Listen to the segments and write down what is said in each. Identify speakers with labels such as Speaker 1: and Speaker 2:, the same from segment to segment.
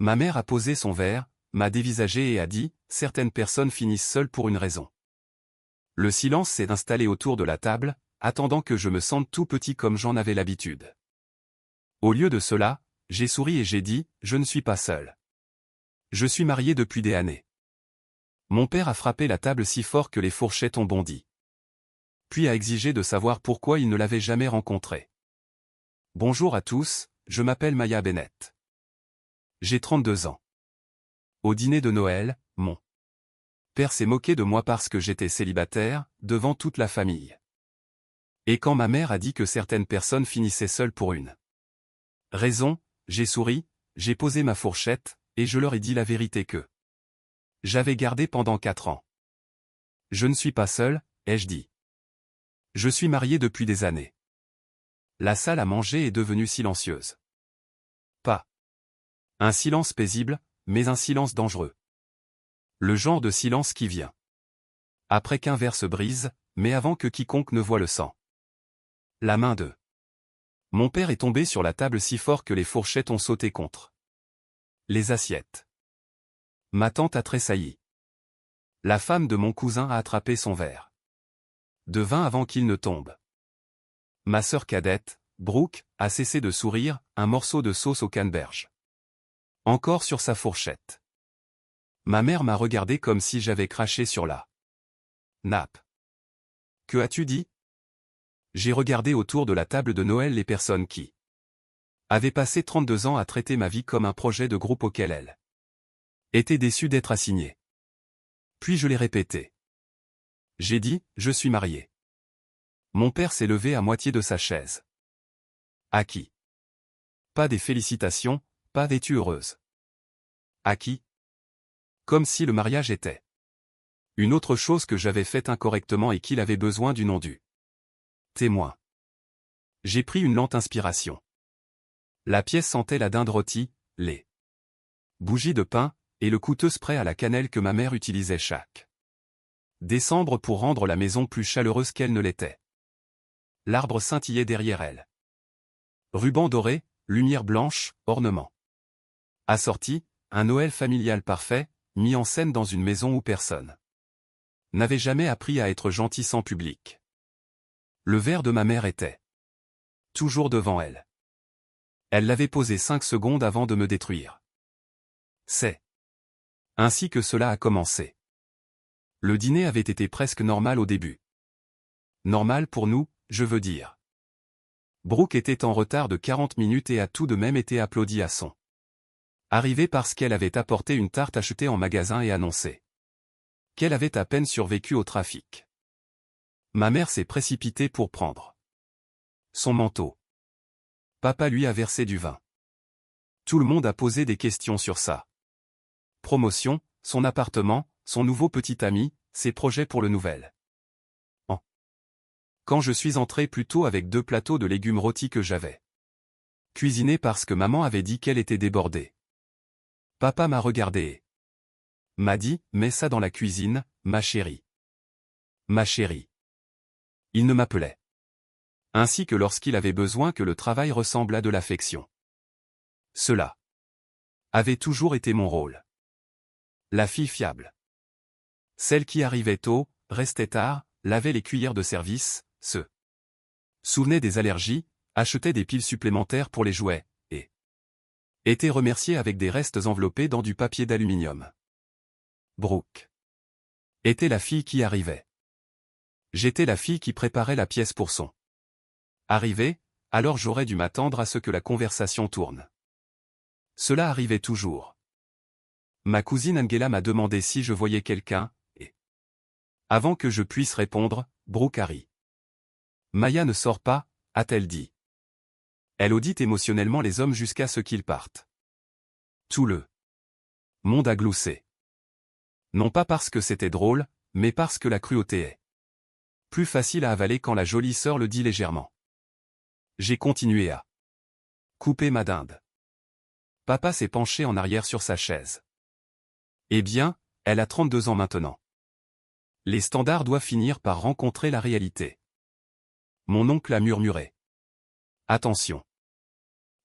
Speaker 1: Ma mère a posé son verre, m'a dévisagé et a dit, certaines personnes finissent seules pour une raison. Le silence s'est installé autour de la table, attendant que je me sente tout petit comme j'en avais l'habitude. Au lieu de cela, j'ai souri et j'ai dit, je ne suis pas seul. Je suis marié depuis des années. Mon père a frappé la table si fort que les fourchettes ont bondi. Puis a exigé de savoir pourquoi il ne l'avait jamais rencontré. Bonjour à tous, je m'appelle Maya Bennett. J'ai 32 ans. Au dîner de Noël, mon père s'est moqué de moi parce que j'étais célibataire, devant toute la famille. Et quand ma mère a dit que certaines personnes finissaient seules pour une raison, j'ai souri, j'ai posé ma fourchette, et je leur ai dit la vérité que j'avais gardée pendant 4 ans. Je ne suis pas seul, ai-je dit. Je suis marié depuis des années. La salle à manger est devenue silencieuse. Pas un silence paisible, mais un silence dangereux. Le genre de silence qui vient après qu'un verre se brise, mais avant que quiconque ne voie le sang. La main de mon père est tombée sur la table si fort que les fourchettes ont sauté contre les assiettes. Ma tante a tressailli. La femme de mon cousin a attrapé son verre de vin avant qu'il ne tombe. Ma sœur cadette, Brooke, a cessé de sourire, un morceau de sauce au canneberge encore sur sa fourchette. Ma mère m'a regardé comme si j'avais craché sur la nappe. Que as-tu dit? J'ai regardé autour de la table de Noël les personnes qui avaient passé 32 ans à traiter ma vie comme un projet de groupe auquel elles étaient déçues d'être assignées. Puis je l'ai répété. J'ai dit, je suis marié. Mon père s'est levé à moitié de sa chaise. À qui? Pas des félicitations, pas es-tu heureuse? À qui? Comme si le mariage était une autre chose que j'avais faite incorrectement et qu'il avait besoin du nom du témoin. J'ai pris une lente inspiration. La pièce sentait la dinde rôtie, les bougies de pain, et le coûteux spray à la cannelle que ma mère utilisait chaque décembre pour rendre la maison plus chaleureuse qu'elle ne l'était. L'arbre scintillait derrière elle. Ruban doré, lumière blanche, ornement. Assorti, un Noël familial parfait, mis en scène dans une maison où personne n'avait jamais appris à être gentil sans public. Le verre de ma mère était toujours devant elle. Elle l'avait posé 5 secondes avant de me détruire. C'est ainsi que cela a commencé. Le dîner avait été presque normal au début. Normal pour nous, je veux dire. Brooke était en retard de 40 minutes et a tout de même été applaudie à son arrivée parce qu'elle avait apporté une tarte achetée en magasin et annoncé qu'elle avait à peine survécu au trafic. Ma mère s'est précipitée pour prendre son manteau. Papa lui a versé du vin. Tout le monde a posé des questions sur ça. Promotion, son appartement, son nouveau petit ami, ses projets pour le nouvel an. Quand je suis entré plus tôt avec 2 plateaux de légumes rôtis que j'avais cuisinés parce que maman avait dit qu'elle était débordée. Papa m'a regardé et m'a dit, mets ça dans la cuisine, ma chérie. Ma chérie. Il ne m'appelait ainsi que lorsqu'il avait besoin que le travail ressemble à de l'affection. Cela avait toujours été mon rôle. La fille fiable. Celle qui arrivait tôt, restait tard, lavait les cuillères de service, se souvenait des allergies, achetait des piles supplémentaires pour les jouets, et était remerciée avec des restes enveloppés dans du papier d'aluminium. Brooke était la fille qui arrivait. J'étais la fille qui préparait la pièce pour son arrivée, alors j'aurais dû m'attendre à ce que la conversation tourne. Cela arrivait toujours. Ma cousine Angela m'a demandé si je voyais quelqu'un, et avant que je puisse répondre, Brooke a ri. Maya ne sort pas, a-t-elle dit. Elle audite émotionnellement les hommes jusqu'à ce qu'ils partent. Tout le monde a gloussé. Non pas parce que c'était drôle, mais parce que la cruauté est plus facile à avaler quand la jolie sœur le dit légèrement. J'ai continué à couper ma dinde. Papa s'est penché en arrière sur sa chaise. Eh bien, elle a 32 ans maintenant. Les standards doivent finir par rencontrer la réalité. Mon oncle a murmuré. Attention.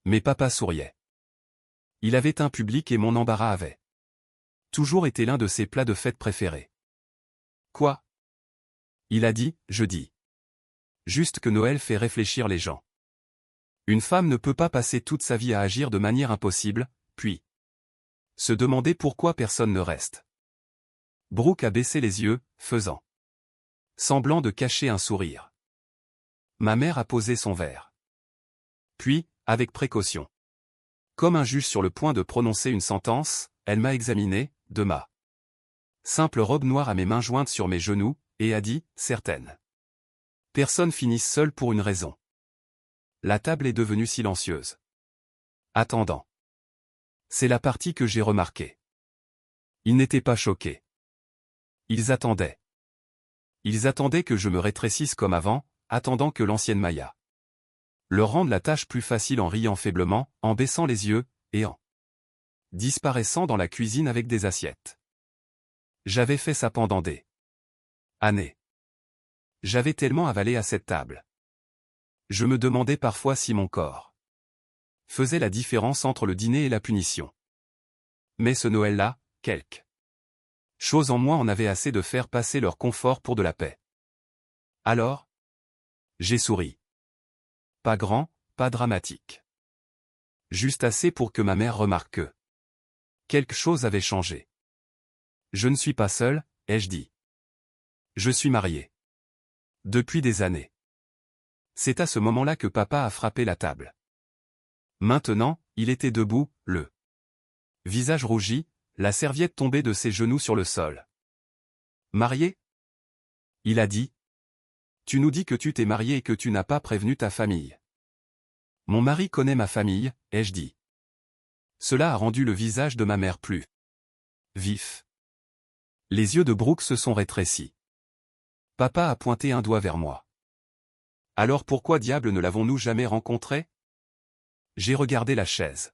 Speaker 1: Mais papa souriait. Il avait un public et mon embarras avait toujours été l'un de ses plats de fête préférés. Quoi? Il a dit, je dis. Juste que Noël fait réfléchir les gens. Une femme ne peut pas passer toute sa vie à agir de manière impossible, puis se demander pourquoi personne ne reste. Brooke a baissé les yeux, faisant semblant de cacher un sourire. Ma mère a posé son verre. Puis, avec précaution, comme un juge sur le point de prononcer une sentence, elle m'a examiné, de ma simple robe noire à mes mains jointes sur mes genoux, et a dit, certaines personnes finissent seules pour une raison. La table est devenue silencieuse. Attendant. C'est la partie que j'ai remarquée. Ils n'étaient pas choqués. Ils attendaient. Ils attendaient que je me rétrécisse comme avant, attendant que l'ancienne Maya leur rende la tâche plus facile en riant faiblement, en baissant les yeux, et en disparaissant dans la cuisine avec des assiettes. J'avais fait ça pendant des années. J'avais tellement avalé à cette table. Je me demandais parfois si mon corps faisait la différence entre le dîner et la punition. Mais ce Noël-là, quelque chose en moi en avait assez de faire passer leur confort pour de la paix. Alors, j'ai souri. Pas grand, pas dramatique. Juste assez pour que ma mère remarque que quelque chose avait changé. Je ne suis pas seul, ai-je dit. Je suis marié. Depuis des années. C'est à ce moment-là que papa a frappé la table. Maintenant, il était debout, le visage rougi, la serviette tombée de ses genoux sur le sol. Marié? Il a dit. Tu nous dis que tu t'es marié et que tu n'as pas prévenu ta famille. Mon mari connaît ma famille, ai-je dit. Cela a rendu le visage de ma mère plus vif. Les yeux de Brooke se sont rétrécis. Papa a pointé un doigt vers moi. Alors pourquoi diable ne l'avons-nous jamais rencontré? J'ai regardé la chaise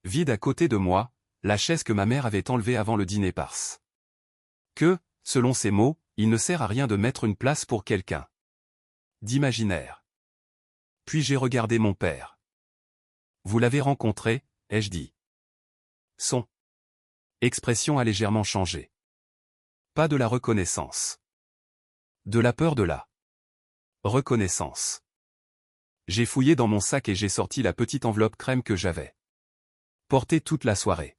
Speaker 1: vide à côté de moi, la chaise que ma mère avait enlevée avant le dîner parce que, selon ses mots, il ne sert à rien de mettre une place pour quelqu'un d'imaginaire. Puis j'ai regardé mon père. Vous l'avez rencontré, ai-je dit. Son expression a légèrement changé. Pas de la reconnaissance. De la peur de la reconnaissance. J'ai fouillé dans mon sac et j'ai sorti la petite enveloppe crème que j'avais portée toute la soirée.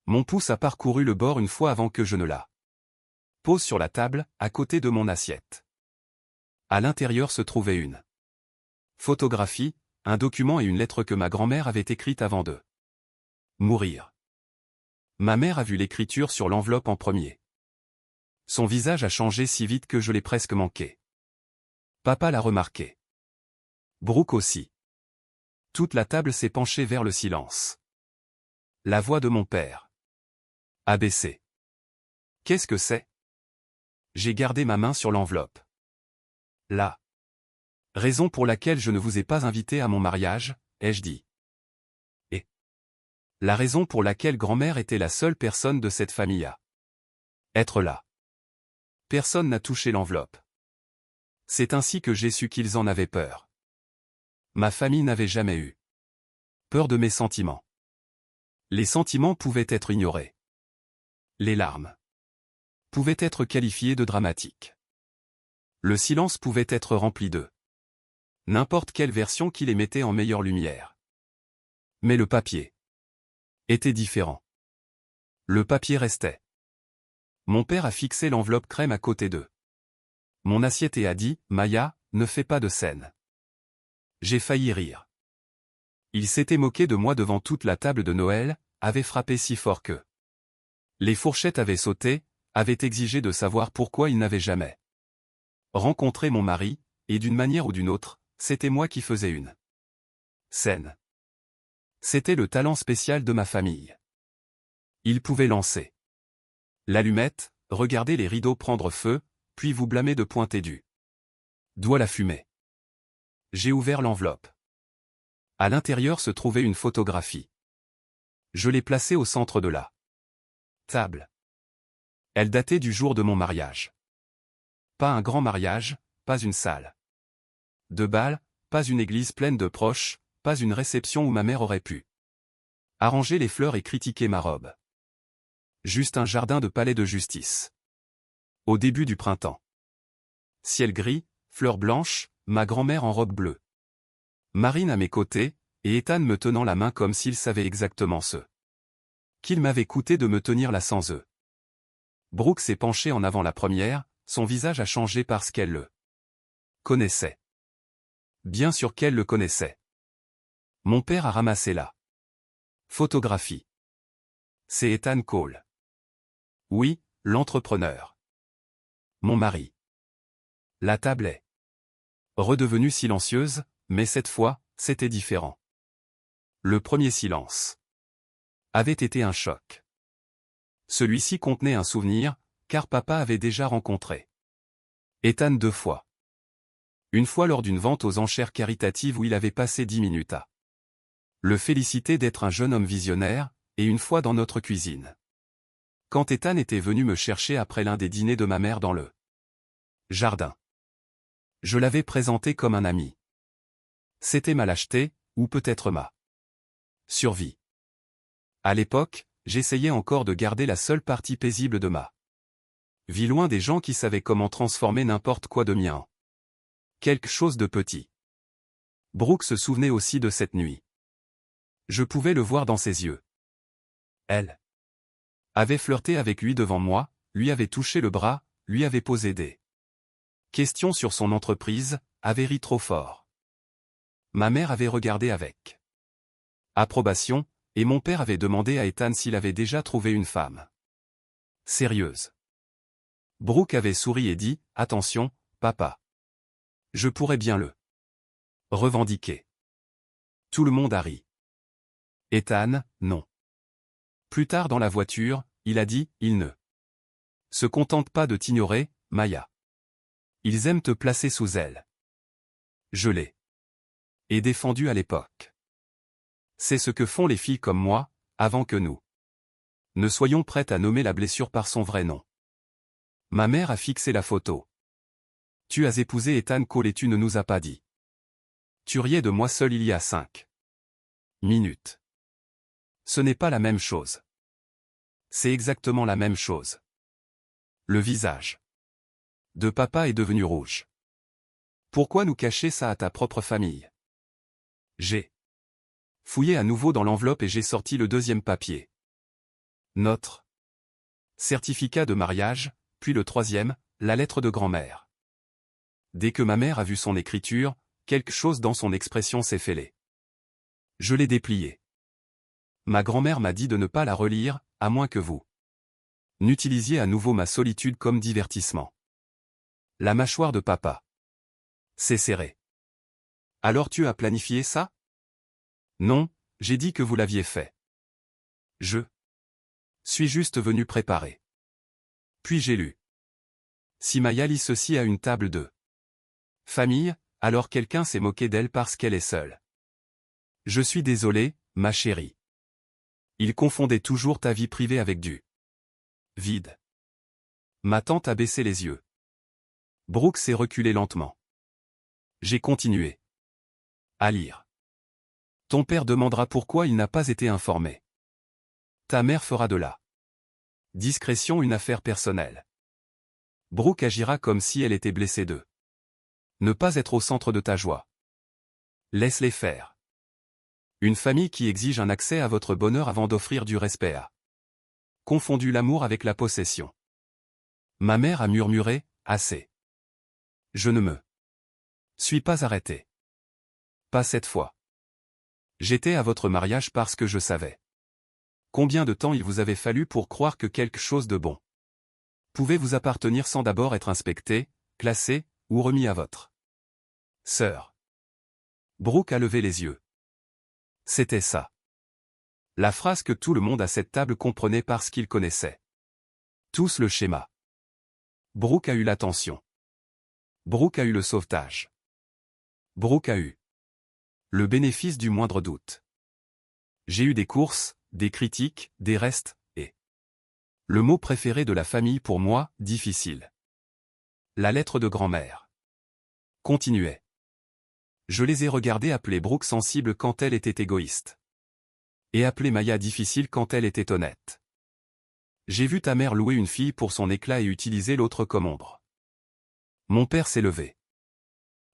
Speaker 1: Mon pouce a parcouru le bord une fois avant que je ne la pose sur la table, à côté de mon assiette. À l'intérieur se trouvait une photographie, un document et une lettre que ma grand-mère avait écrite avant de mourir. Ma mère a vu l'écriture sur l'enveloppe en premier. Son visage a changé si vite que je l'ai presque manqué. Papa l'a remarqué. Brooke aussi. Toute la table s'est penchée vers le silence. La voix de mon père a baissé. Qu'est-ce que c'est? J'ai gardé ma main sur l'enveloppe. La raison pour laquelle je ne vous ai pas invité à mon mariage, ai-je dit. Et la raison pour laquelle grand-mère était la seule personne de cette famille à être là. Personne n'a touché l'enveloppe. C'est ainsi que j'ai su qu'ils en avaient peur. Ma famille n'avait jamais eu peur de mes sentiments. Les sentiments pouvaient être ignorés. Les larmes pouvaient être qualifiées de dramatiques. Le silence pouvait être rempli d'eux. N'importe quelle version qui les mettait en meilleure lumière. Mais le papier était différent. Le papier restait. Mon père a fixé l'enveloppe crème à côté d'eux. Mon assiette et a dit, Maya, ne fais pas de scène. J'ai failli rire. Il s'était moqué de moi devant toute la table de Noël, avait frappé si fort que les fourchettes avaient sauté, avait exigé de savoir pourquoi il n'avait jamais rencontré mon mari, et d'une manière ou d'une autre, c'était moi qui faisais une scène. C'était le talent spécial de ma famille. Il pouvait lancer l'allumette, regarder les rideaux prendre feu, puis vous blâmer de pointer du doigt la fumée. J'ai ouvert l'enveloppe. À l'intérieur se trouvait une photographie. Je l'ai placée au centre de la table. Elle datait du jour de mon mariage. Pas un grand mariage, pas une salle de bal, pas une église pleine de proches, pas une réception où ma mère aurait pu Arranger les fleurs et critiquer ma robe. Juste un jardin de palais de justice. Au début du printemps. Ciel gris, fleurs blanches, ma grand-mère en robe bleue. Marine à mes côtés, et Ethan me tenant la main comme s'il savait exactement ce qu'il m'avait coûté de me tenir là sans eux. Brooke s'est penchée en avant la première, son visage a changé parce qu'elle le connaissait. Bien sûr qu'elle le connaissait. Mon père a ramassé la photographie. C'est Ethan Cole. Oui, l'entrepreneur. Mon mari. La table est redevenue silencieuse, mais cette fois, c'était différent. Le premier silence avait été un choc. Celui-ci contenait un souvenir, car papa avait déjà rencontré Ethan 2 fois. Une fois lors d'une vente aux enchères caritatives où il avait passé 10 minutes à le féliciter d'être un jeune homme visionnaire, et une fois dans notre cuisine. Quand Ethan était venu me chercher après l'un des dîners de ma mère dans le jardin. Je l'avais présenté comme un ami. C'était ma lâcheté, ou peut-être ma survie. À l'époque, j'essayais encore de garder la seule partie paisible de ma vie loin des gens qui savaient comment transformer n'importe quoi de mien en quelque chose de petit. Brooke se souvenait aussi de cette nuit. Je pouvais le voir dans ses yeux. Elle avait flirté avec lui devant moi, lui avait touché le bras, lui avait posé des questions sur son entreprise, avait ri trop fort. Ma mère avait regardé avec approbation, et mon père avait demandé à Ethan s'il avait déjà trouvé une femme sérieuse. Brooke avait souri et dit, « Attention, papa. Je pourrais bien le revendiquer. » Tout le monde a ri. Ethan, non. Plus tard dans la voiture, il a dit, « Ils ne se contentent pas de t'ignorer, Maya. Ils aiment te placer sous elle. » Je l'ai défendu à l'époque. C'est ce que font les filles comme moi, avant que nous ne soyons prêtes à nommer la blessure par son vrai nom. Ma mère a fixé la photo. Tu as épousé Ethan Cole et tu ne nous as pas dit. Tu riais de moi seul il y a 5 minutes. Ce n'est pas la même chose. C'est exactement la même chose. Le visage de papa est devenu rouge. Pourquoi nous cacher ça à ta propre famille? J'ai fouillé à nouveau dans l'enveloppe et j'ai sorti le deuxième papier. Notre certificat de mariage, puis le troisième, la lettre de grand-mère. Dès que ma mère a vu son écriture, quelque chose dans son expression s'est fêlé. Je l'ai déplié. Ma grand-mère m'a dit de ne pas la relire, à moins que vous n'utilisiez à nouveau ma solitude comme divertissement. La mâchoire de papa s'est serrée. Alors tu as planifié ça? Non, j'ai dit que vous l'aviez fait. Je suis juste venu préparer. Puis j'ai lu. Si Maya lit ceci à une table de famille, alors quelqu'un s'est moqué d'elle parce qu'elle est seule. Je suis désolé, ma chérie. Il confondait toujours ta vie privée avec du vide. Ma tante a baissé les yeux. Brooke s'est reculé lentement. J'ai continué à lire. Ton père demandera pourquoi il n'a pas été informé. Ta mère fera de la discrétion une affaire personnelle. Brooke agira comme si elle était blessée de ne pas être au centre de ta joie. Laisse-les faire. Une famille qui exige un accès à votre bonheur avant d'offrir du respect a confondu l'amour avec la possession. Ma mère a murmuré, assez. Je ne me suis pas arrêté. Pas cette fois. J'étais à votre mariage parce que je savais combien de temps il vous avait fallu pour croire que quelque chose de bon pouvait vous appartenir sans d'abord être inspecté, classé, ou remis à votre sœur. Brooke a levé les yeux. C'était ça. La phrase que tout le monde à cette table comprenait parce qu'il connaissait tous le schéma. Brooke a eu l'attention. Brooke a eu le sauvetage. Brooke a eu le bénéfice du moindre doute. J'ai eu des courses, des critiques, des restes, et le mot préféré de la famille pour moi, difficile. La lettre de grand-mère. Continuait. Je les ai regardés appeler Brooke sensible quand elle était égoïste. Et appeler Maya difficile quand elle était honnête. J'ai vu ta mère louer une fille pour son éclat et utiliser l'autre comme ombre. Mon père s'est levé.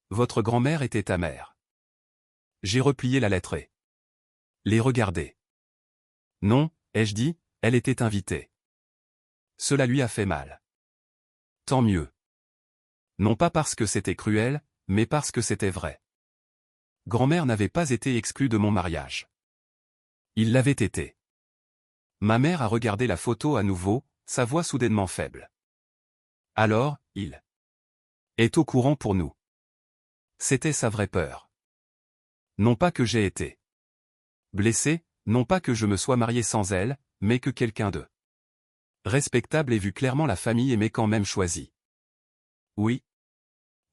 Speaker 1: Votre grand-mère était ta mère. J'ai replié la lettre et les regardé. Non, ai-je dit, elle était invitée. Cela lui a fait mal. Tant mieux. Non pas parce que c'était cruel, mais parce que c'était vrai. Grand-mère n'avait pas été exclue de mon mariage. Il l'avait été. Ma mère a regardé la photo à nouveau, sa voix soudainement faible. Alors, il est au courant pour nous. C'était sa vraie peur. Non pas que j'ai été blessé, non pas que je me sois marié sans elle, mais que quelqu'un de respectable ait vu clairement la famille et m'ait quand même choisi. Oui.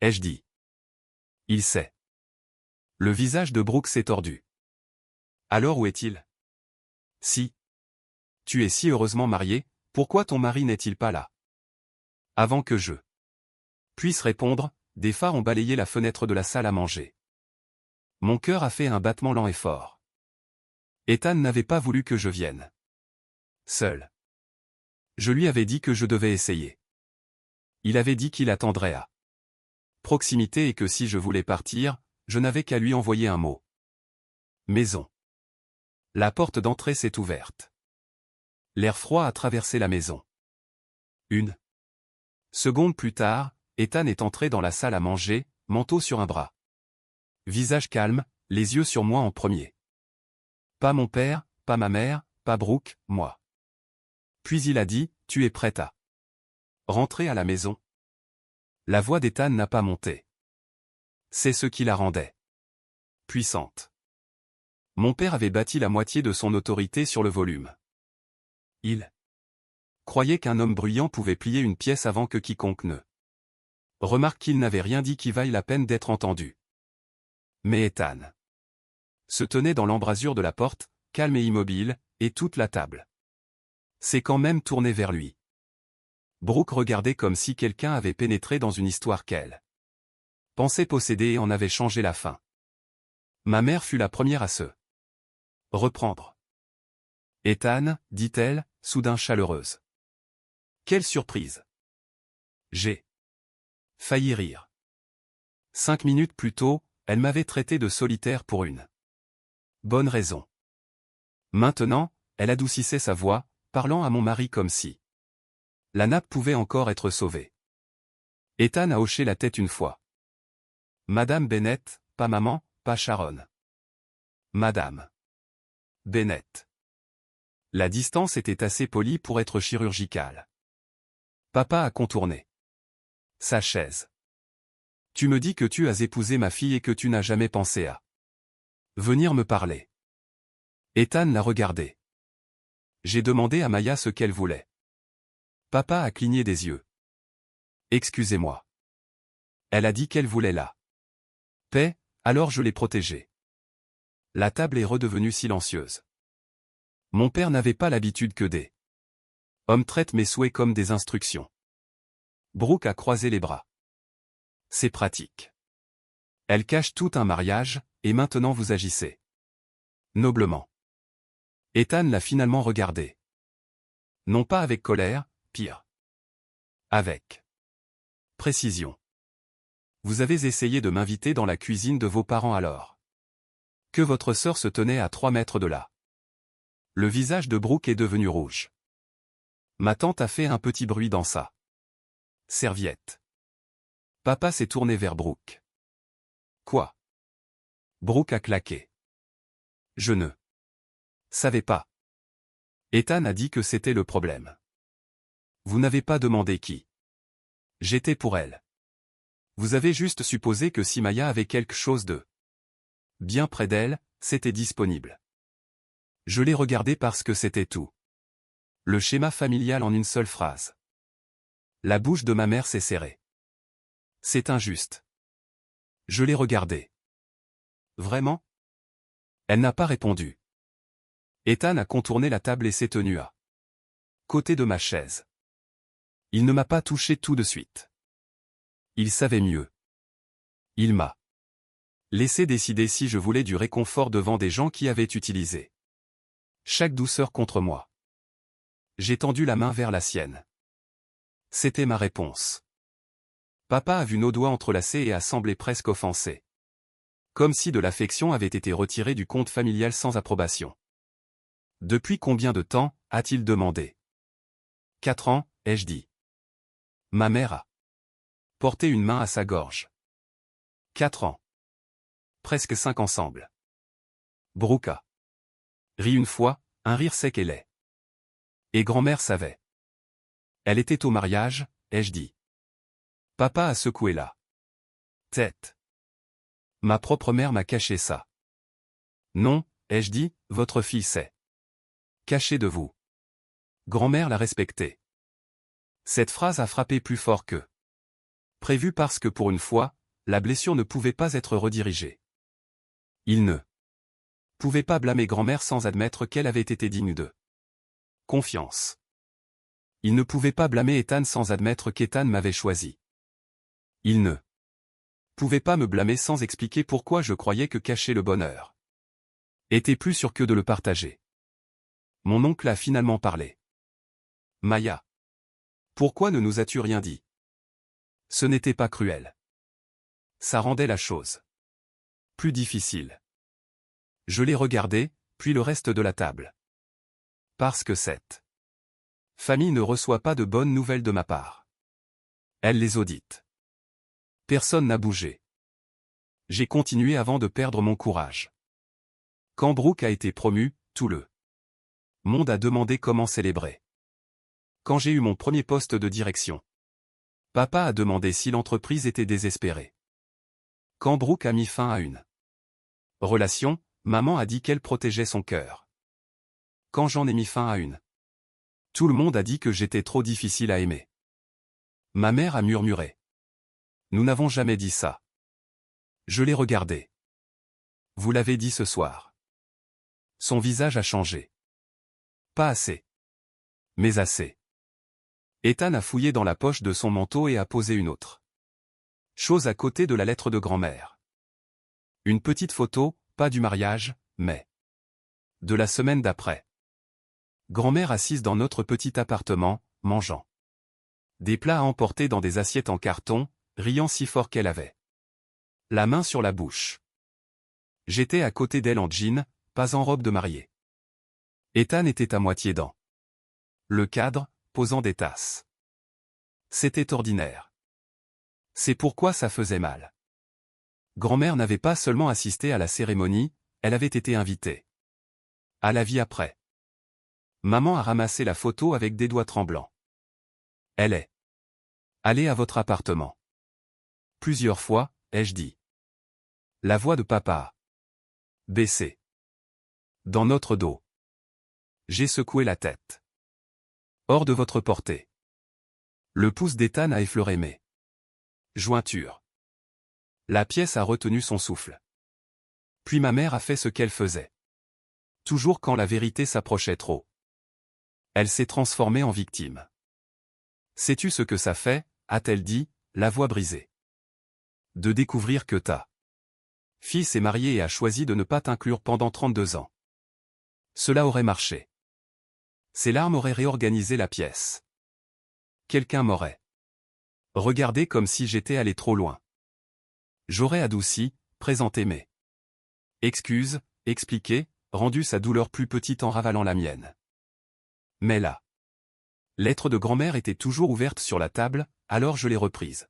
Speaker 1: Ai-je dit. Il sait. Le visage de Brooke s'est tordu. Alors où est-il? Si. Tu es si heureusement marié, pourquoi ton mari n'est-il pas là? Avant que je puisse répondre, des phares ont balayé la fenêtre de la salle à manger. Mon cœur a fait un battement lent et fort. Ethan n'avait pas voulu que je vienne. Seul. Je lui avais dit que je devais essayer. Il avait dit qu'il attendrait à proximité et que si je voulais partir, je n'avais qu'à lui envoyer un mot. Maison. La porte d'entrée s'est ouverte. L'air froid a traversé la maison. Une seconde plus tard, Ethan est entré dans la salle à manger, manteau sur un bras. Visage calme, les yeux sur moi en premier. Pas mon père, pas ma mère, pas Brooke, moi. Puis il a dit, tu es prête à rentrer à la maison. La voix d'Ethan n'a pas monté. C'est ce qui la rendait puissante. Mon père avait bâti la moitié de son autorité sur le volume. Il croyait qu'un homme bruyant pouvait plier une pièce avant que quiconque ne remarque qu'il n'avait rien dit qui vaille la peine d'être entendu. Mais Ethan se tenait dans l'embrasure de la porte, calme et immobile, et toute la table s'est quand même tournée vers lui. Brooke regardait comme si quelqu'un avait pénétré dans une histoire qu'elle pensait posséder et en avait changé la fin. Ma mère fut la première à se reprendre. Ethan, dit-elle, soudain chaleureuse. Quelle surprise! J'ai failli rire. 5 minutes plus tôt, elle m'avait traité de solitaire pour une bonne raison. Maintenant, elle adoucissait sa voix, parlant à mon mari comme si la nappe pouvait encore être sauvée. Ethan a hoché la tête une fois. Madame Bennett, pas maman, pas Sharon. Madame Bennett. La distance était assez polie pour être chirurgicale. Papa a contourné sa chaise. Tu me dis que tu as épousé ma fille et que tu n'as jamais pensé à venir me parler. Ethan l'a regardé. J'ai demandé à Maya ce qu'elle voulait. Papa a cligné des yeux. Excusez-moi. Elle a dit qu'elle voulait la paix, alors je l'ai protégée. La table est redevenue silencieuse. Mon père n'avait pas l'habitude que des hommes traitent mes souhaits comme des instructions. Brooke a croisé les bras. C'est pratique. Elle cache tout un mariage, et maintenant vous agissez noblement. Ethan l'a finalement regardé. Non pas avec colère, pire. Avec précision. Vous avez essayé de m'inviter dans la cuisine de vos parents alors que votre sœur se tenait à 3 mètres de là. Le visage de Brooke est devenu rouge. Ma tante a fait un petit bruit dans sa serviette. Papa s'est tourné vers Brooke. Quoi? Brooke a claqué. Je ne savais pas. Ethan a dit que c'était le problème. Vous n'avez pas demandé qui j'étais pour elle. Vous avez juste supposé que si Maya avait quelque chose de bien près d'elle, c'était disponible. Je l'ai regardé parce que c'était tout. Le schéma familial en une seule phrase. La bouche de ma mère s'est serrée. C'est injuste. Je l'ai regardé. Vraiment? Elle n'a pas répondu. Ethan a contourné la table et s'est tenu à côté de ma chaise. Il ne m'a pas touché tout de suite. Il savait mieux. Il m'a laissé décider si je voulais du réconfort devant des gens qui avaient utilisé Chaque douceur contre moi. J'ai tendu la main vers la sienne. C'était ma réponse. Papa a vu nos doigts entrelacés et a semblé presque offensé. Comme si de l'affection avait été retirée du compte familial sans approbation. Depuis combien de temps, a-t-il demandé. 4 ans, ai-je dit. Ma mère a porté une main à sa gorge. 4 ans. Presque 5 ensemble. Brooke a ri une fois, un rire sec et laid. Et grand-mère savait. Elle était au mariage, ai-je dit. Papa a secoué la tête. Ma propre mère m'a caché ça. Non, ai-je dit, votre fille sait. Caché de vous. Grand-mère l'a respecté. Cette phrase a frappé plus fort que prévu parce que pour une fois, la blessure ne pouvait pas être redirigée. Il ne pouvait pas blâmer grand-mère sans admettre qu'elle avait été digne de confiance. Il ne pouvait pas blâmer Ethan sans admettre qu'Ethan m'avait choisi. Il ne pouvait pas me blâmer sans expliquer pourquoi je croyais que cacher le bonheur était plus sûr que de le partager. Mon oncle a finalement parlé. Maya. Pourquoi ne nous as-tu rien dit? Ce n'était pas cruel. Ça rendait la chose plus difficile. Je l'ai regardé, puis le reste de la table. Parce que cette famille ne reçoit pas de bonnes nouvelles de ma part. Elle les audite. Personne n'a bougé. J'ai continué avant de perdre mon courage. Quand Brooke a été promu, tout le monde a demandé comment célébrer. Quand j'ai eu mon premier poste de direction, papa a demandé si l'entreprise était désespérée. Quand Brooke a mis fin à une relation, maman a dit qu'elle protégeait son cœur. Quand j'en ai mis fin à une, tout le monde a dit que j'étais trop difficile à aimer. Ma mère a murmuré. Nous n'avons jamais dit ça. Je l'ai regardé. Vous l'avez dit ce soir. Son visage a changé. Pas assez. Mais assez. Ethan a fouillé dans la poche de son manteau et a posé une autre chose à côté de la lettre de grand-mère. Une petite photo, pas du mariage, mais de la semaine d'après. Grand-mère assise dans notre petit appartement, mangeant des plats à emporter dans des assiettes en carton, riant si fort qu'elle avait la main sur la bouche. J'étais à côté d'elle en jean, pas en robe de mariée. Ethan était à moitié dans le cadre, posant des tasses. C'était ordinaire. C'est pourquoi ça faisait mal. Grand-mère n'avait pas seulement assisté à la cérémonie, elle avait été invitée à la vie après. Maman a ramassé la photo avec des doigts tremblants. Elle est allée à votre appartement. Plusieurs fois, ai-je dit. La voix de papa a baissé. Dans notre dos. J'ai secoué la tête. Hors de votre portée. Le pouce d'Ethan a effleuré mes jointures. La pièce a retenu son souffle. Puis ma mère a fait ce qu'elle faisait. Toujours quand la vérité s'approchait trop. Elle s'est transformée en victime. Sais-tu ce que ça fait, a-t-elle dit, la voix brisée. De découvrir que ta fille s'est mariée et a choisi de ne pas t'inclure pendant 32 ans. Cela aurait marché. Ses larmes auraient réorganisé la pièce. Quelqu'un m'aurait regardé comme si j'étais allé trop loin. J'aurais adouci, présenté mes excuses, expliqué, rendu sa douleur plus petite en ravalant la mienne. Mais la lettre de grand-mère était toujours ouverte sur la table, alors je l'ai reprise.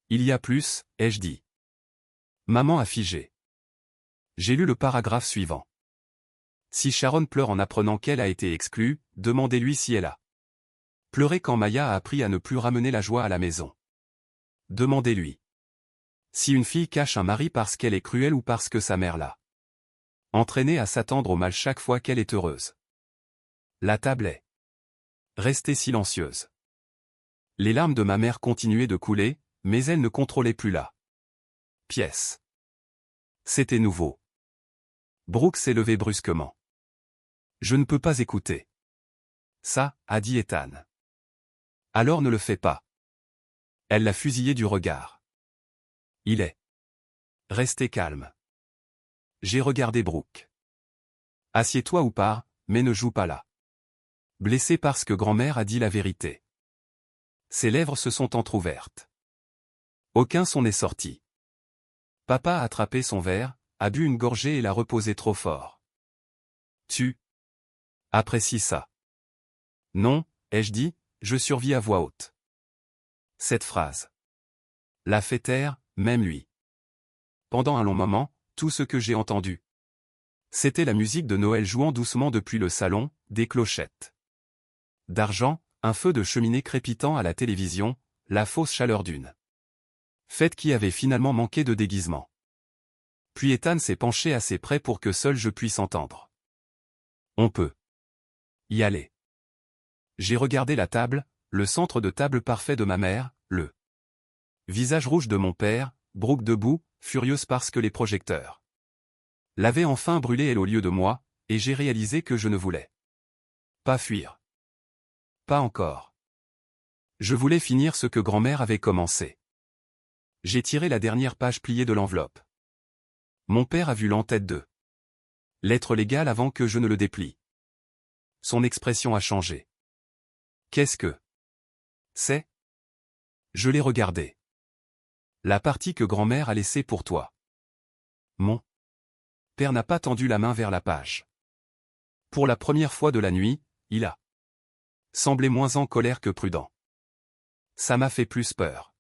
Speaker 1: Il y a plus, ai-je dit. Maman a figé. J'ai lu le paragraphe suivant. Si Sharon pleure en apprenant qu'elle a été exclue, demandez-lui si elle a pleuré quand Maya a appris à ne plus ramener la joie à la maison. Demandez-lui. Si une fille cache un mari parce qu'elle est cruelle ou parce que sa mère l'a entraînée à s'attendre au mal chaque fois qu'elle est heureuse. La table est restée silencieuse. Les larmes de ma mère continuaient de couler, mais elle ne contrôlait plus la pièce. C'était nouveau. Brooke s'est levé brusquement. Je ne peux pas écouter. Ça, a dit Ethan. Alors ne le fais pas. Elle l'a fusillé du regard. Il est resté calme. J'ai regardé Brooke. Assieds-toi ou pars, mais ne joue pas là. Blessé parce que grand-mère a dit la vérité. Ses lèvres se sont entr'ouvertes. Aucun son n'est sorti. Papa a attrapé son verre, a bu une gorgée et l'a reposé trop fort. Tu apprécies ça? Non, ai-je dit, je survis à voix haute. Cette phrase l'a fait taire, même lui. Pendant un long moment, tout ce que j'ai entendu, c'était la musique de Noël jouant doucement depuis le salon, des clochettes d'argent, un feu de cheminée crépitant à la télévision, la fausse chaleur d'une fête qui avait finalement manqué de déguisement. Puis Ethan s'est penché assez près pour que seul je puisse entendre. On peut y aller. J'ai regardé la table, le centre de table parfait de ma mère, le visage rouge de mon père, Brooke debout, furieuse parce que les projecteurs l'avaient enfin brûlé elle au lieu de moi, et j'ai réalisé que je ne voulais pas fuir. Pas encore. Je voulais finir ce que grand-mère avait commencé. J'ai tiré la dernière page pliée de l'enveloppe. Mon père a vu l'entête de lettre légale avant que je ne le déplie. Son expression a changé. Qu'est-ce que c'est? Je l'ai regardé. La partie que grand-mère a laissée pour toi. Mon père n'a pas tendu la main vers la page. Pour la première fois de la nuit, il a semblé moins en colère que prudent. Ça m'a fait plus peur.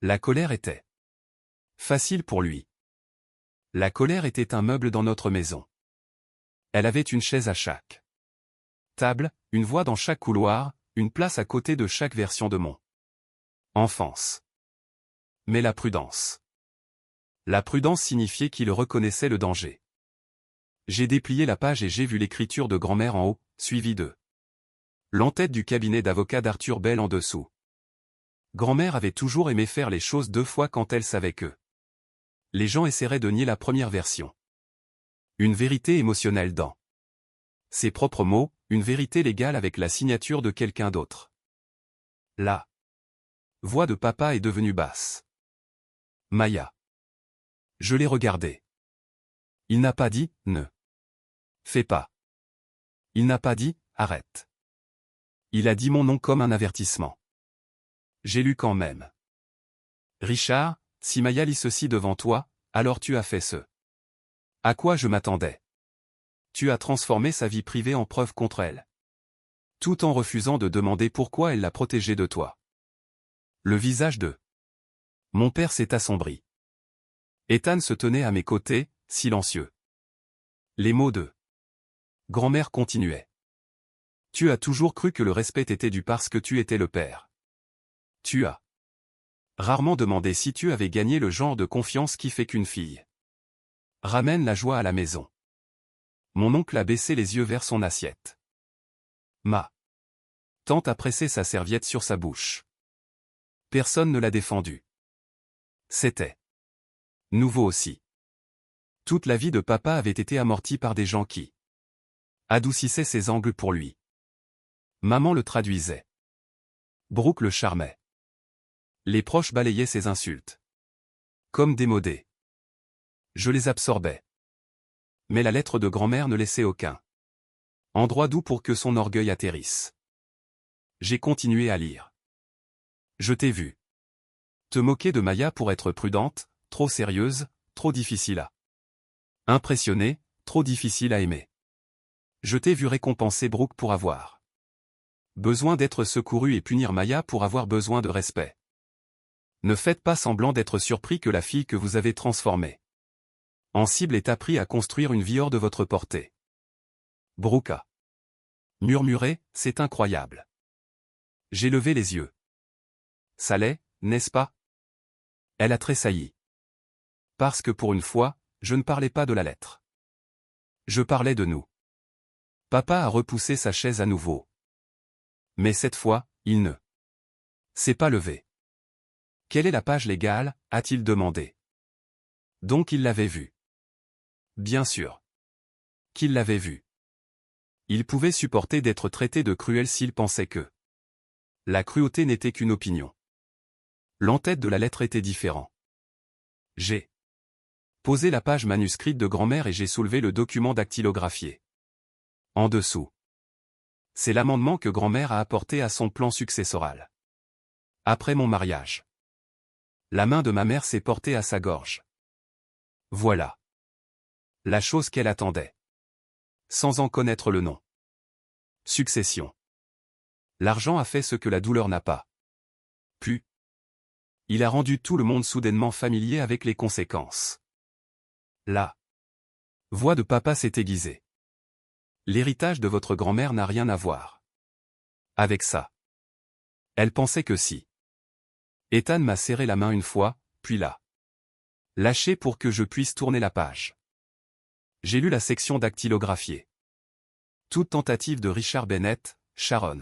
Speaker 1: La colère était facile pour lui. La colère était un meuble dans notre maison. Elle avait une chaise à chaque table, une voix dans chaque couloir, une place à côté de chaque version de mon enfance. Mais la prudence. La prudence signifiait qu'il reconnaissait le danger. J'ai déplié la page et j'ai vu l'écriture de grand-mère en haut, suivie de l'entête du cabinet d'avocat d'Arthur Bell en dessous. Grand-mère avait toujours aimé faire les choses deux fois quand elle savait que les gens essaieraient de nier la première version. Une vérité émotionnelle dans ses propres mots, une vérité légale avec la signature de quelqu'un d'autre. La voix de papa est devenue basse. Maya. Je l'ai regardé. Il n'a pas dit « ne fais pas ». Il n'a pas dit « arrête ». Il a dit mon nom comme un avertissement. J'ai lu quand même. Richard, si Maya lit ceci devant toi, alors tu as fait ce à quoi je m'attendais. Tu as transformé sa vie privée en preuve contre elle. Tout en refusant de demander pourquoi elle l'a protégée de toi. Le visage de mon père s'est assombri. Ethan se tenait à mes côtés, silencieux. Les mots de grand-mère continuaient. Tu as toujours cru que le respect était dû parce que tu étais le père. Tu as rarement demandé si tu avais gagné le genre de confiance qui fait qu'une fille ramène la joie à la maison. Mon oncle a baissé les yeux vers son assiette. Ma tante a pressé sa serviette sur sa bouche. Personne ne l'a défendu. C'était nouveau aussi. Toute la vie de papa avait été amortie par des gens qui adoucissaient ses angles pour lui. Maman le traduisait. Brooke le charmait. Les proches balayaient ses insultes. Comme démodées. Je les absorbais. Mais la lettre de grand-mère ne laissait aucun endroit doux pour que son orgueil atterrisse. J'ai continué à lire. Je t'ai vu te moquer de Maya pour être prudente, trop sérieuse, trop difficile à impressionner, trop difficile à aimer. Je t'ai vu récompenser Brooke pour avoir besoin d'être secouru et punir Maya pour avoir besoin de respect. Ne faites pas semblant d'être surpris que la fille que vous avez transformée en cible ait appris à construire une vie hors de votre portée. Brooke a murmuré, c'est incroyable. J'ai levé les yeux. Ça l'est, n'est-ce pas? Elle a tressailli. Parce que pour une fois, je ne parlais pas de la lettre. Je parlais de nous. Papa a repoussé sa chaise à nouveau. Mais cette fois, il ne s'est pas levé. Quelle est la page légale, a-t-il demandé. Donc il l'avait vue. Bien sûr. Qu'il l'avait vue. Il pouvait supporter d'être traité de cruel s'il pensait que la cruauté n'était qu'une opinion. L'entête de la lettre était différent. J'ai Posé la page manuscrite de grand-mère et j'ai soulevé le document dactylographié. En dessous. C'est l'amendement que grand-mère a apporté à son plan successoral. Après mon mariage. La main de ma mère s'est portée à sa gorge. Voilà. La chose qu'elle attendait. Sans en connaître le nom. Succession. L'argent a fait ce que la douleur n'a pas pu. Il a rendu tout le monde soudainement familier avec les conséquences. La voix de papa s'est aiguisée. L'héritage de votre grand-mère n'a rien à voir avec ça. Elle pensait que si. Ethan m'a serré la main une fois, puis l'a lâché pour que je puisse tourner la page. J'ai lu la section dactylographiée. Toute tentative de Richard Bennett, Sharon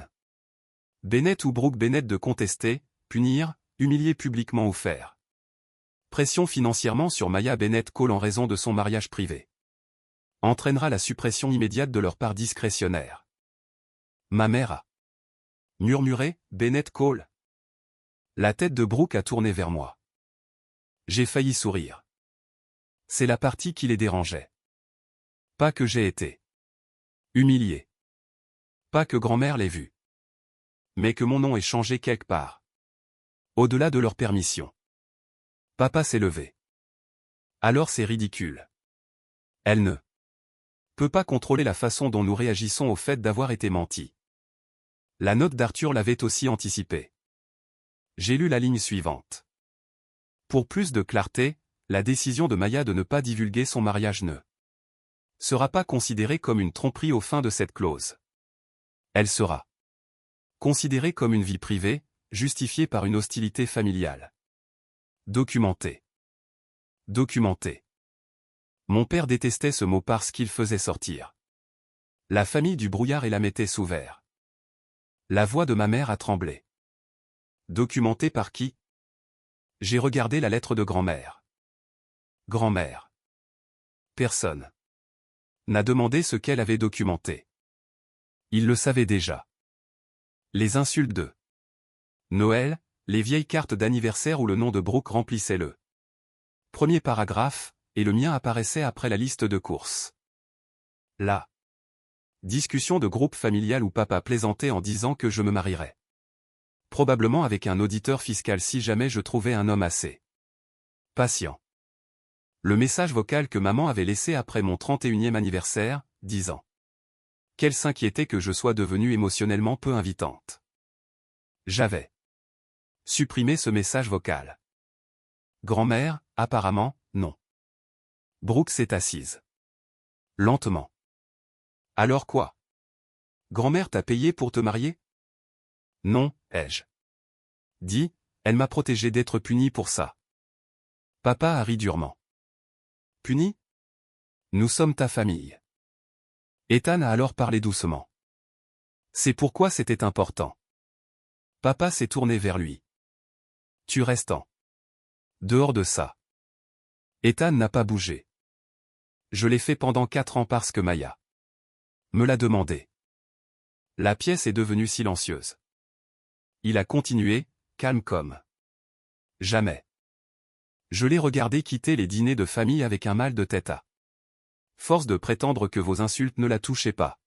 Speaker 1: Bennett ou Brooke Bennett de contester, punir, humilier publiquement ou faire pression financièrement sur Maya Bennett Cole en raison de son mariage privé entraînera la suppression immédiate de leur part discrétionnaire. Ma mère a murmuré, Bennett Cole. La tête de Brooke a tourné vers moi. J'ai failli sourire. C'est la partie qui les dérangeait. Pas que j'ai été humilié. Pas que grand-mère l'ait vu. Mais que mon nom ait changé quelque part. Au-delà de leur permission. Papa s'est levé. Alors c'est ridicule. Elle ne peut pas contrôler la façon dont nous réagissons au fait d'avoir été menti. La note d'Arthur l'avait aussi anticipé. J'ai lu la ligne suivante. Pour plus de clarté, la décision de Maya de ne pas divulguer son mariage ne sera pas considérée comme une tromperie au fin de cette clause. Elle sera considérée comme une vie privée, justifiée par une hostilité familiale. Documentée. Documentée. Mon père détestait ce mot parce qu'il faisait sortir la famille du brouillard et la mettait sous verre. La voix de ma mère a tremblé. Documentée par qui? J'ai regardé la lettre de grand-mère. Grand-mère. Personne n'a demandé ce qu'elle avait documenté. Il le savait déjà. Les insultes de Noël, les vieilles cartes d'anniversaire où le nom de Brooke remplissait le premier paragraphe, et le mien apparaissait après la liste de courses. La discussion de groupe familial où papa plaisantait en disant que je me marierais. Probablement avec un auditeur fiscal si jamais je trouvais un homme assez patient. Le message vocal que maman avait laissé après mon 31e anniversaire, disant qu'elle s'inquiétait que je sois devenue émotionnellement peu invitante. J'avais supprimé ce message vocal. Grand-mère, apparemment, non. Brooke s'est assise. Lentement. Alors quoi? Grand-mère t'a payé pour te marier? Non, ai-je dit, elle m'a protégé d'être punie pour ça. Papa a ri durement. Puni? Nous sommes ta famille. Ethan a alors parlé doucement. C'est pourquoi c'était important. Papa s'est tourné vers lui. Tu restes en dehors de ça. Ethan n'a pas bougé. Je l'ai fait pendant 4 ans parce que Maya me l'a demandé. La pièce est devenue silencieuse. Il a continué, calme comme jamais. Je l'ai regardé quitter les dîners de famille avec un mal de tête à force de prétendre que vos insultes ne la touchaient pas.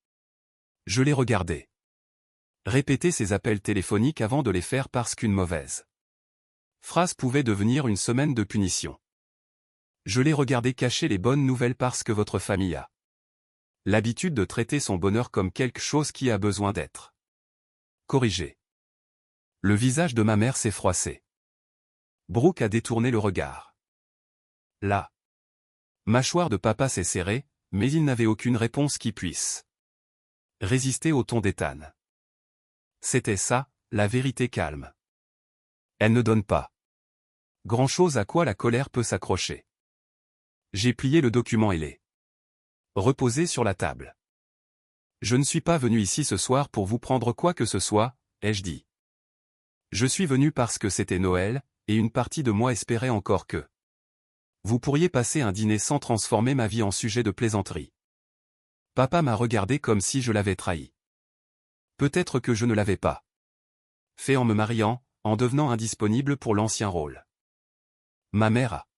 Speaker 1: Je l'ai regardé répéter ses appels téléphoniques avant de les faire parce qu'une mauvaise phrase pouvait devenir une semaine de punition. Je l'ai regardé cacher les bonnes nouvelles parce que votre famille a l'habitude de traiter son bonheur comme quelque chose qui a besoin d'être corrigé. Le visage de ma mère s'est froissé. Brooke a détourné le regard. La mâchoire de papa s'est serrée, mais il n'avait aucune réponse qui puisse résister au ton d'Ethan. C'était ça, la vérité calme. Elle ne donne pas grand-chose à quoi la colère peut s'accrocher. J'ai plié le document et l'ai reposé sur la table. Je ne suis pas venu ici ce soir pour vous prendre quoi que ce soit, ai-je dit. Je suis venu parce que c'était Noël, et une partie de moi espérait encore que vous pourriez passer un dîner sans transformer ma vie en sujet de plaisanterie. Papa m'a regardé comme si je l'avais trahi. Peut-être que je ne l'avais pas fait en me mariant, en devenant indisponible pour l'ancien rôle. Ma mère a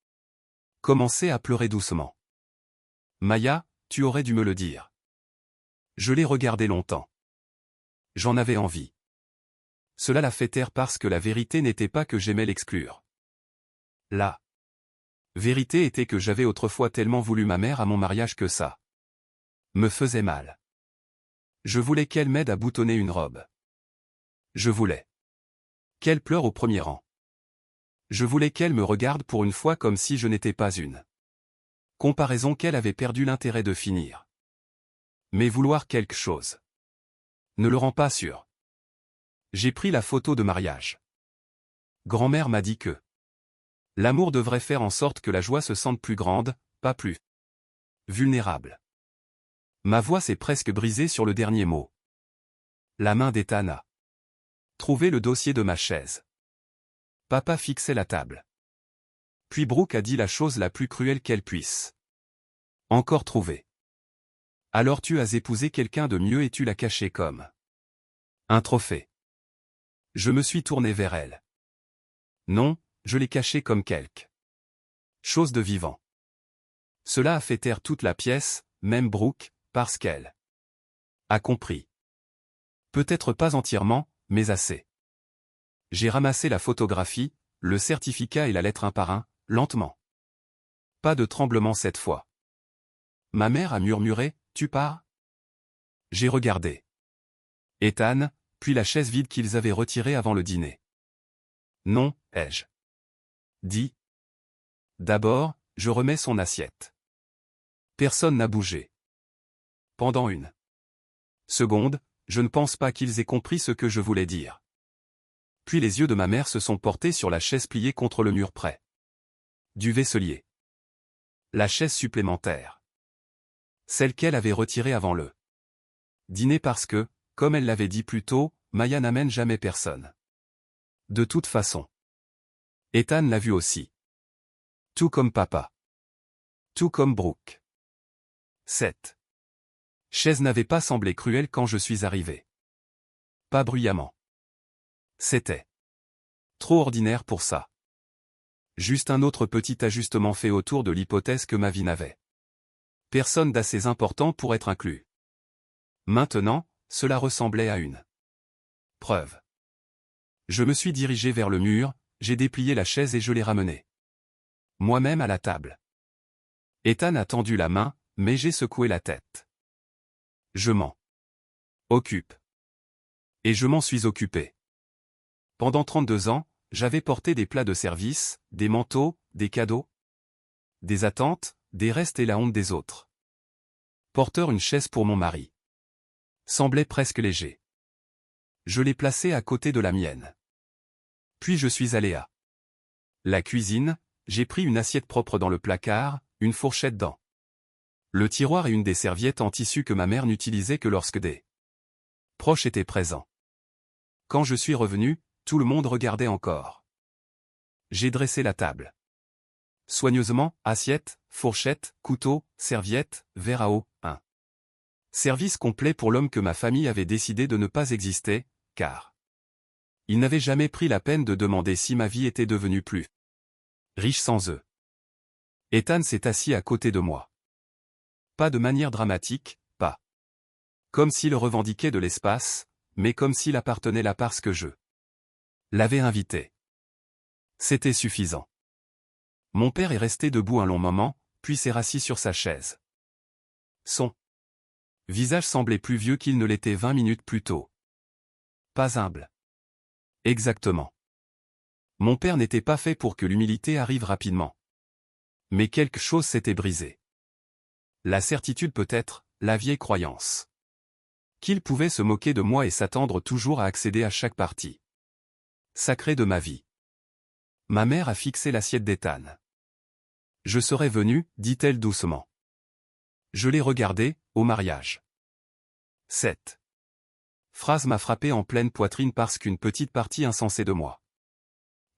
Speaker 1: Commençait à pleurer doucement. Maya, tu aurais dû me le dire. Je l'ai regardé longtemps. J'en avais envie. Cela l'a fait taire parce que la vérité n'était pas que j'aimais l'exclure. La vérité était que j'avais autrefois tellement voulu ma mère à mon mariage que ça me faisait mal. Je voulais qu'elle m'aide à boutonner une robe. Je voulais qu'elle pleure au premier rang. Je voulais qu'elle me regarde pour une fois comme si je n'étais pas une comparaison qu'elle avait perdu l'intérêt de finir. Mais vouloir quelque chose ne le rend pas sûr. J'ai pris la photo de mariage. Grand-mère m'a dit que l'amour devrait faire en sorte que la joie se sente plus grande, pas plus vulnérable. Ma voix s'est presque brisée sur le dernier mot. La main d'Ethan a trouvé le dossier de ma chaise. Papa fixait la table. Puis Brooke a dit la chose la plus cruelle qu'elle puisse encore trouver. Alors tu as épousé quelqu'un de mieux et tu l'as caché comme un trophée. Je me suis tourné vers elle. Non, je l'ai caché comme quelque chose de vivant. Cela a fait taire toute la pièce, même Brooke, parce qu'elle a compris. Peut-être pas entièrement, mais assez. J'ai ramassé la photographie, le certificat et la lettre un par un, lentement. Pas de tremblement cette fois. Ma mère a murmuré, tu pars? J'ai regardé Ethan, puis la chaise vide qu'ils avaient retirée avant le dîner. Non, ai-je dit. D'abord, je remets son assiette. Personne n'a bougé. Pendant une seconde, je ne pense pas qu'ils aient compris ce que je voulais dire. Puis les yeux de ma mère se sont portés sur la chaise pliée contre le mur près du vaisselier. La chaise supplémentaire. Celle qu'elle avait retirée avant le dîner parce que, comme elle l'avait dit plus tôt, Maya n'amène jamais personne. De toute façon. Ethan l'a vu aussi. Tout comme papa. Tout comme Brooke. Cette chaise n'avait pas semblé cruelle quand je suis arrivé. Pas bruyamment. C'était trop ordinaire pour ça. Juste un autre petit ajustement fait autour de l'hypothèse que ma vie n'avait personne d'assez important pour être inclus. Maintenant, cela ressemblait à une preuve. Je me suis dirigé vers le mur, j'ai déplié la chaise et je l'ai ramenée moi-même à la table. Ethan a tendu la main, mais j'ai secoué la tête. Je m'en occupe. Et je m'en suis occupé. Pendant 32 ans, j'avais porté des plats de service, des manteaux, des cadeaux, des attentes, des restes et la honte des autres. Porteur une chaise pour mon mari. Semblait presque léger. Je l'ai placé à côté de la mienne. Puis je suis allé à la cuisine, j'ai pris une assiette propre dans le placard, une fourchette dans le tiroir et une des serviettes en tissu que ma mère n'utilisait que lorsque des proches étaient présents. Quand je suis revenu, tout le monde regardait encore. J'ai dressé la table. Soigneusement, assiette, fourchette, couteau, serviette, verre à eau, un service complet pour l'homme que ma famille avait décidé de ne pas exister, car il n'avait jamais pris la peine de demander si ma vie était devenue plus riche sans eux. Ethan s'est assis à côté de moi. Pas de manière dramatique, pas comme s'il revendiquait de l'espace, mais comme s'il appartenait là parce que je l'avais invité. C'était suffisant. Mon père est resté debout un long moment, puis s'est rassis sur sa chaise. Son visage semblait plus vieux qu'il ne l'était 20 minutes plus tôt. Pas humble. Exactement. Mon père n'était pas fait pour que l'humilité arrive rapidement. Mais quelque chose s'était brisé. La certitude peut-être, la vieille croyance. Qu'il pouvait se moquer de moi et s'attendre toujours à accéder à chaque partie sacrée de ma vie. Ma mère a fixé l'assiette d'Ethan. Je serais venu, dit-elle doucement. Je l'ai regardé, au mariage. Cette phrase m'a frappé en pleine poitrine parce qu'une petite partie insensée de moi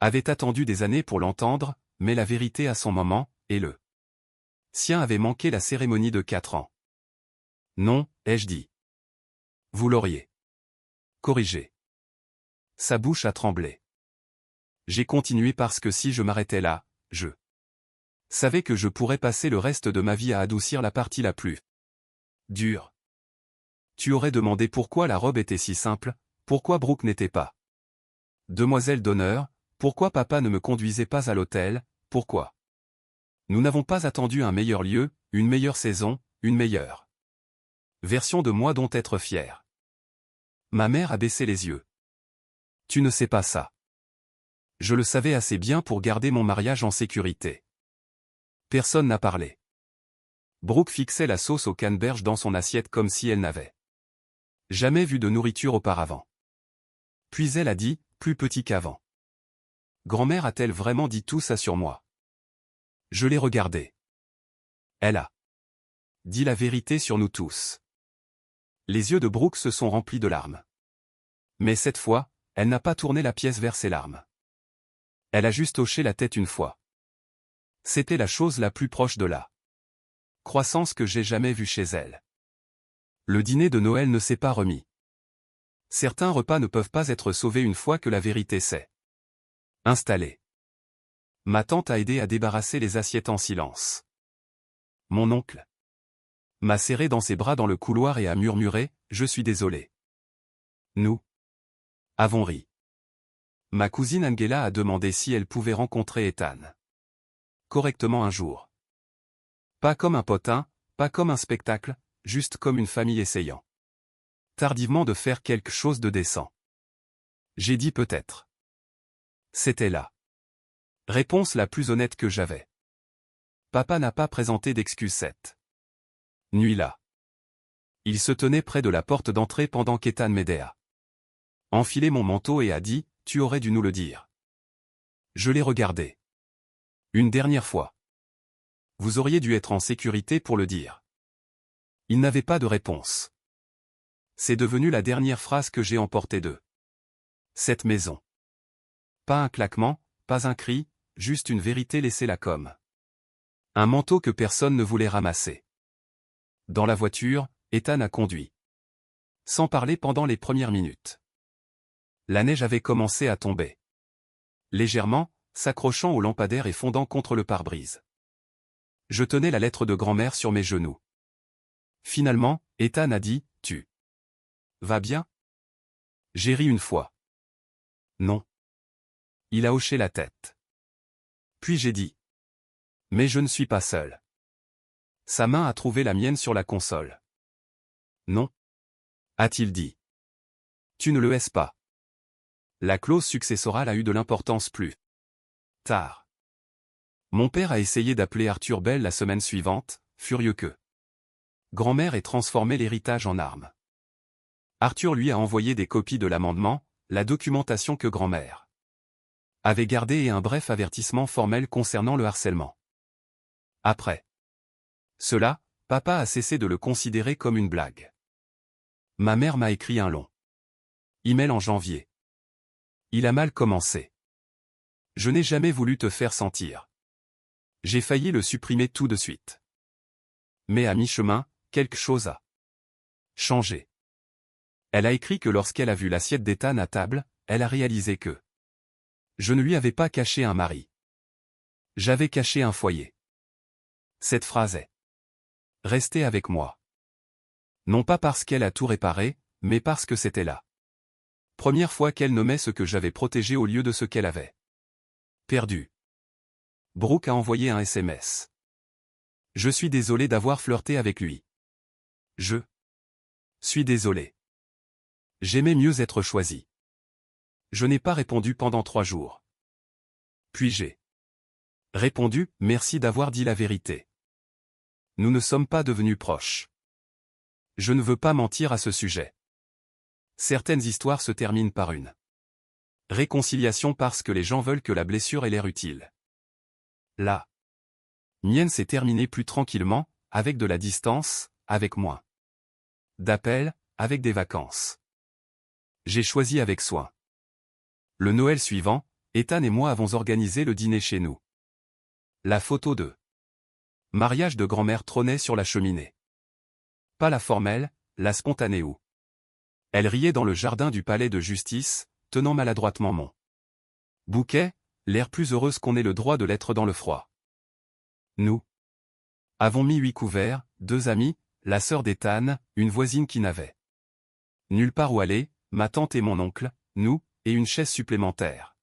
Speaker 1: avait attendu des années pour l'entendre, mais la vérité à son moment, et le sien avait manqué la cérémonie de 4 ans. Non, ai-je dit. Vous l'auriez corrigé. Sa bouche a tremblé. J'ai continué parce que si je m'arrêtais là, je Savait que je pourrais passer le reste de ma vie à adoucir la partie la plus dure. Tu aurais demandé pourquoi la robe était si simple, pourquoi Brooke n'était pas demoiselle d'honneur, pourquoi papa ne me conduisait pas à l'hôtel, pourquoi nous n'avons pas attendu un meilleur lieu, une meilleure saison, une meilleure version de moi dont être fier. Ma mère a baissé les yeux. Tu ne sais pas ça. Je le savais assez bien pour garder mon mariage en sécurité. Personne n'a parlé. Brooke fixait la sauce au canneberge dans son assiette comme si elle n'avait jamais vu de nourriture auparavant. Puis elle a dit, plus petit qu'avant. Grand-mère a-t-elle vraiment dit tout ça sur moi? Je l'ai regardée. Elle a dit la vérité sur nous tous. Les yeux de Brooke se sont remplis de larmes. Mais cette fois, elle n'a pas tourné la pièce vers ses larmes. Elle a juste hoché la tête une fois. C'était la chose la plus proche de la croissance que j'ai jamais vue chez elle. Le dîner de Noël ne s'est pas remis. Certains repas ne peuvent pas être sauvés une fois que la vérité s'est installée. Ma tante a aidé à débarrasser les assiettes en silence. Mon oncle m'a serré dans ses bras dans le couloir et a murmuré, « Je suis désolé. » Nous avons ri. Ma cousine Angela a demandé si elle pouvait rencontrer Ethan correctement un jour. Pas comme un potin, pas comme un spectacle, juste comme une famille essayant tardivement de faire quelque chose de décent. J'ai dit peut-être. C'était la réponse la plus honnête que j'avais. Papa n'a pas présenté d'excuse cette nuit-là. Il se tenait près de la porte d'entrée pendant qu'Ethan m'aidait à enfiler mon manteau et a dit, « Tu aurais dû nous le dire. » Je l'ai regardé. Une dernière fois. Vous auriez dû être en sécurité pour le dire. Il n'avait pas de réponse. C'est devenu la dernière phrase que j'ai emportée de cette maison. Pas un claquement, pas un cri, juste une vérité laissée là comme un manteau que personne ne voulait ramasser. Dans la voiture, Ethan a conduit. Sans parler pendant les premières minutes. La neige avait commencé à tomber. Légèrement, s'accrochant au lampadaire et fondant contre le pare-brise. Je tenais la lettre de grand-mère sur mes genoux. Finalement, Ethan a dit, « Tu vas bien ?» J'ai ri une fois. Non. Il a hoché la tête. Puis j'ai dit. Mais je ne suis pas seul. Sa main a trouvé la mienne sur la console. Non. A-t-il dit. Tu ne le es pas. La clause successorale a eu de l'importance plus tard. Mon père a essayé d'appeler Arthur Bell la semaine suivante, furieux que grand-mère ait transformé l'héritage en arme. Arthur lui a envoyé des copies de l'amendement, la documentation que grand-mère avait gardée et un bref avertissement formel concernant le harcèlement. Après cela, papa a cessé de le considérer comme une blague. Ma mère m'a écrit un long email en janvier. Il a mal commencé. Je n'ai jamais voulu te faire sentir. J'ai failli le supprimer tout de suite. Mais à mi-chemin, quelque chose a changé. Elle a écrit que lorsqu'elle a vu l'assiette d'Ethan à table, elle a réalisé que je ne lui avais pas caché un mari. J'avais caché un foyer. Cette phrase est restée avec moi. Non pas parce qu'elle a tout réparé, mais parce que c'était la première fois qu'elle nommait ce que j'avais protégé au lieu de ce qu'elle avait perdu. Brooke a envoyé un SMS. Je suis désolé d'avoir flirté avec lui. Je suis désolé. J'aimais mieux être choisi. Je n'ai pas répondu pendant 3 jours. Puis j'ai répondu, merci d'avoir dit la vérité. Nous ne sommes pas devenus proches. Je ne veux pas mentir à ce sujet. Certaines histoires se terminent par une réconciliation parce que les gens veulent que la blessure ait l'air utile. La mienne s'est terminée plus tranquillement, avec de la distance, avec moins d'appels, avec des vacances. J'ai choisi avec soin. Le Noël suivant, Ethan et moi avons organisé le dîner chez nous. La photo de mariage de grand-mère trônait sur la cheminée. Pas la formelle, la spontanée où elle riait dans le jardin du palais de justice, tenant maladroitement mon bouquet, l'air plus heureuse qu'on ait le droit de l'être dans le froid. Nous avons mis 8 couverts, 2 amis, la sœur d'Ethan, une voisine qui n'avait nulle part où aller, ma tante et mon oncle, nous, et une chaise supplémentaire.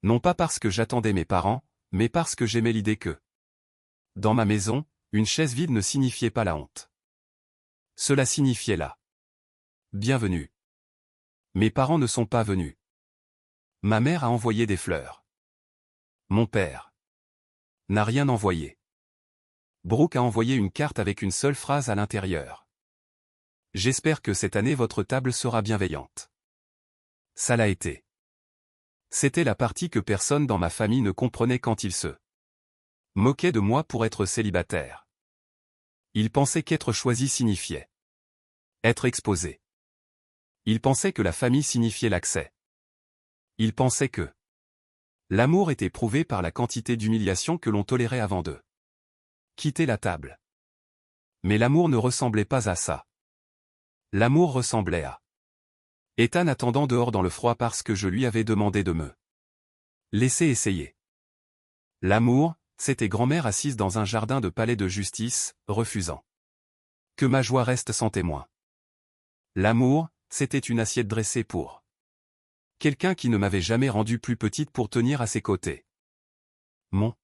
Speaker 1: Non pas parce que j'attendais mes parents, mais parce que j'aimais l'idée que, dans ma maison, une chaise vide ne signifiait pas la honte. Cela signifiait la bienvenue. Mes parents ne sont pas venus. Ma mère a envoyé des fleurs. Mon père n'a rien envoyé. Brooke a envoyé une carte avec une seule phrase à l'intérieur. J'espère que cette année votre table sera bienveillante. Ça l'a été. C'était la partie que personne dans ma famille ne comprenait quand ils se moquaient de moi pour être célibataire. Ils pensaient qu'être choisi signifiait être exposé. Ils pensaient que la famille signifiait l'accès. Ils pensaient que l'amour était prouvé par la quantité d'humiliation que l'on tolérait avant de quitter la table. Mais l'amour ne ressemblait pas à ça. L'amour ressemblait à Ethan attendant dehors dans le froid parce que je lui avais demandé de me laisser essayer. L'amour, c'était grand-mère assise dans un jardin de palais de justice, refusant que ma joie reste sans témoin. L'amour, c'était une assiette dressée pour quelqu'un qui ne m'avait jamais rendue plus petite pour tenir à ses côtés. Mon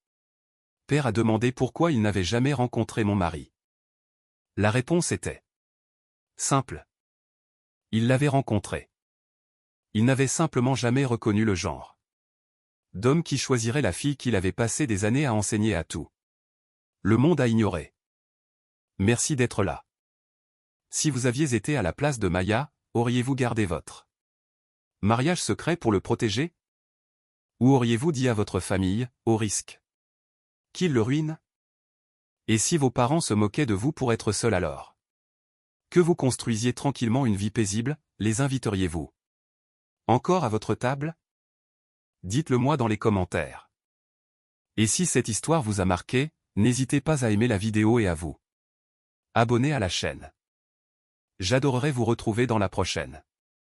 Speaker 1: père a demandé pourquoi il n'avait jamais rencontré mon mari. La réponse était simple. Il l'avait rencontré. Il n'avait simplement jamais reconnu le genre d'homme qui choisirait la fille qu'il avait passé des années à enseigner à tout le monde à ignorer. Merci d'être là. Si vous aviez été à la place de Maya, auriez-vous gardé votre mariage secret pour le protéger? Ou auriez-vous dit à votre famille, au risque qu'il le ruine? Et si vos parents se moquaient de vous pour être seul alors? Que vous construisiez tranquillement une vie paisible, les inviteriez-vous encore à votre table? Dites-le moi dans les commentaires. Et si cette histoire vous a marqué, n'hésitez pas à aimer la vidéo et à vous abonner à la chaîne. J'adorerais vous retrouver dans la prochaine.